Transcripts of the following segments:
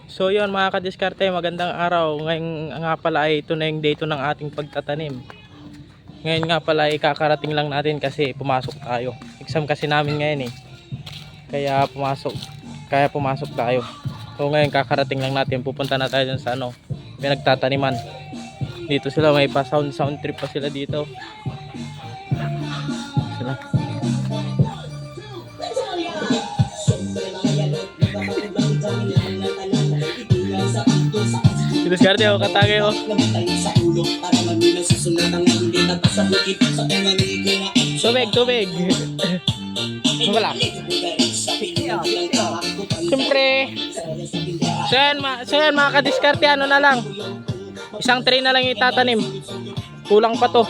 So yun mga kadiskarte, magandang araw. Ngayon nga pala ay ito na yung day 2 ng ating pagtatanim. Ngayon nga pala ay kakarating lang natin kasi pumasok tayo. Exam kasi namin ngayon eh. Kaya pumasok tayo. So ngayon kakarating lang natin. Pupunta na tayo dun sa pinagtataniman. Dito sila, may pa sound trip pa sila dito. Sila. Diskarte ako, katagay ako. Tubig. Wala. Siyempre. So yan mga kadiskarte, ano na lang. Isang tray na lang itatanim. Kulang pa to.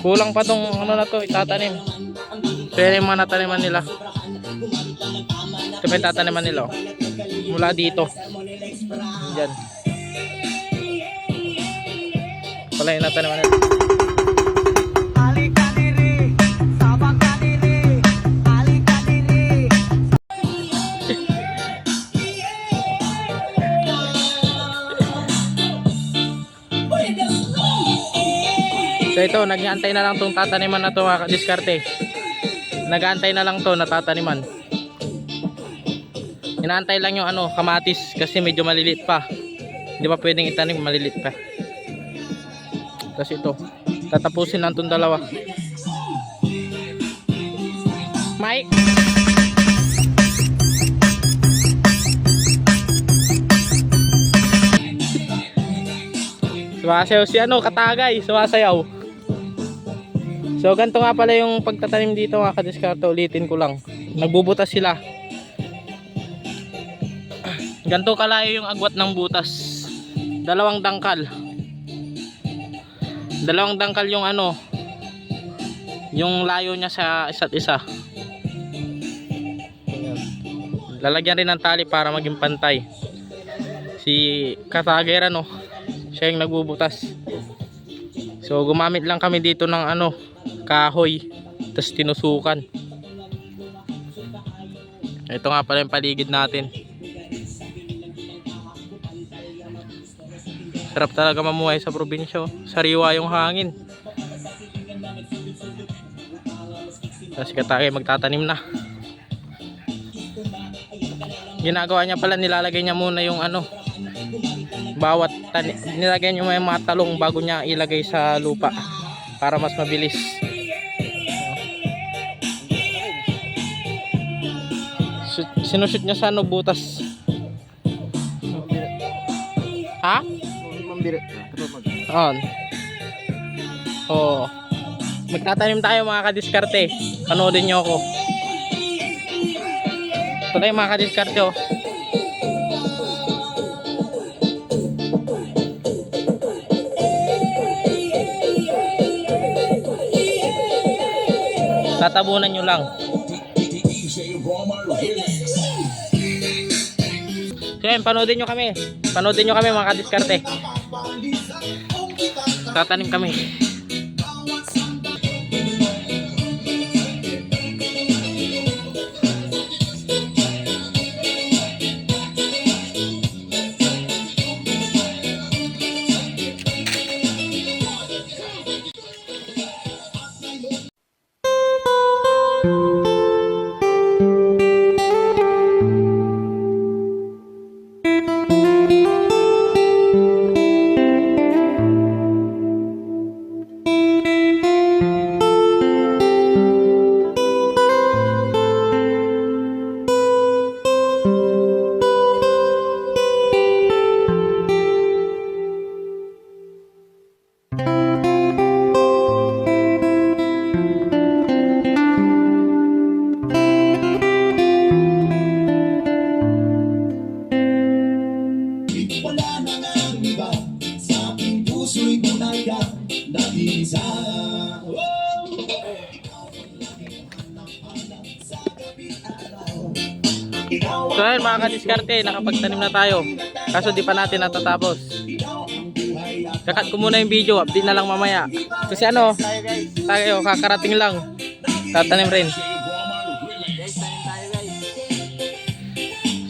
Kulang pa tong na to itatanim. So yan yung mga nataniman nila. Ito pa yung tataniman nila. Mula dito. Diyan. Pala yung nataniman nila. So ito, nag-aantay na lang tong tataniman na to mga diskarte. Nag-aantay na lang to na tataniman. Inaantay lang yung kamatis kasi medyo malilit pa. Hindi pa pwedeng itanim, malilit pa. Tapos ito, tatapusin lang tong dalawa. Mike. Sumasayaw si Katagay, sumasayaw. So ganito nga pala yung pagtatanim dito mga kadiskarte, ulitin ko lang. Nagbubutas sila. Ganito kalayo yung agwat ng butas. Dalawang dangkal yung yung layo niya sa isa't isa. Lalagyan rin ng tali para maging pantay. Si Katagay siya yung nagbubutas. So gumamit lang kami dito ng kahoy, tapos tinusukan. Ito nga pala yung paligid natin. Sarap talaga mamuhay sa probinsya. Sariwa yung hangin. Tapos si Katagay magtatanim na. Ginagawa niya pala, nilalagay niya muna yung nilagay niya may mga talong bago niya ilagay sa lupa para mas mabilis. Sinushoot niya sa butas. Ha? Oh. Magtatanim tayo mga kadiskarte. Panoodin niyo ako. Ito tayo mga kadiskarte oh. Tatabunan nyo lang. So yan, panoodin nyo kami mga kadiskarte. Tatanim kami. So ayun mga kadiskarte, nakapagtanim na tayo. Kaso di pa natin natatapos. Kakat ko muna yung video, update na lang mamaya. Kasi tayo kakarating lang. Tatanim rin.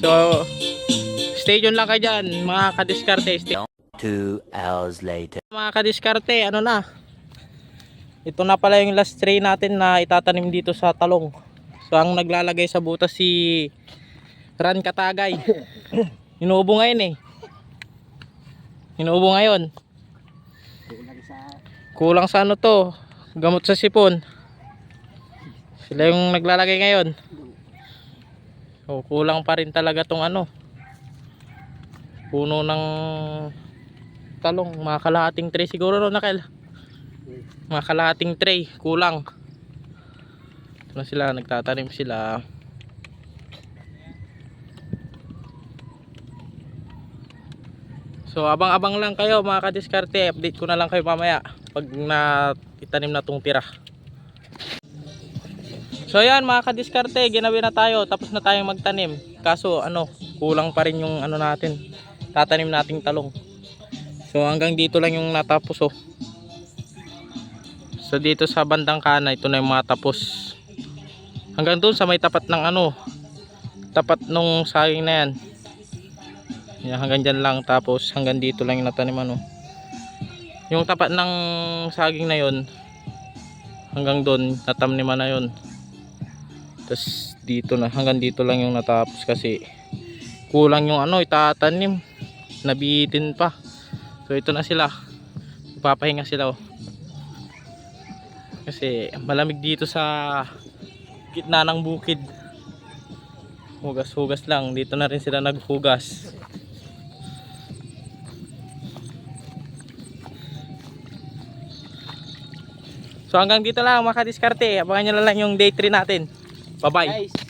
So, stay tuned lang kayo dyan, mga kadiskarte. 2 hours later. Mga kadiskarte, ano na? Ito na pala yung last tray natin na itatanim dito sa talong. So, ang naglalagay sa butas si Ran Katagay. Inuubo ngayon eh. Inuubo ngayon. Kulang sa ano to, gamot sa sipon. Sila yung naglalagay ngayon. So, kulang pa rin talaga tong ano, puno ng talong. Mga kalahating tray siguro no, Nakel. Mga kalahating tray, kulang. Ito na sila, nagtatanim sila. So abang-abang lang kayo mga kadiskarte. Update ko na lang kayo mamaya pag itanim na tong tira. So yan mga kadiskarte, ginawi na tayo, tapos na tayong magtanim. Kaso ano, kulang pa rin yung ano natin, tatanim nating talong. So hanggang dito lang yung natapos oh. So dito sa bandang kanan, ito na yung mga tapos. Hanggang doon sa may tapat ng ano, tapat nung saging na yan. Yan, hanggang dyan lang, tapos hanggang dito lang yung natanim ano. Yung tapat ng saging na yon, hanggang doon nataniman na yon. Tapos dito na, hanggang dito lang yung natapos kasi kulang yung ano itatanim, nabitin pa. So ito na sila, papahinga sila oh. Kasi malamig dito sa gitna ng bukid. Hugas-hugas lang, dito na rin sila naghugas. So hanggang dito lang mga kadiskarte, abangan nyo lang yung day 3 natin. Bye bye.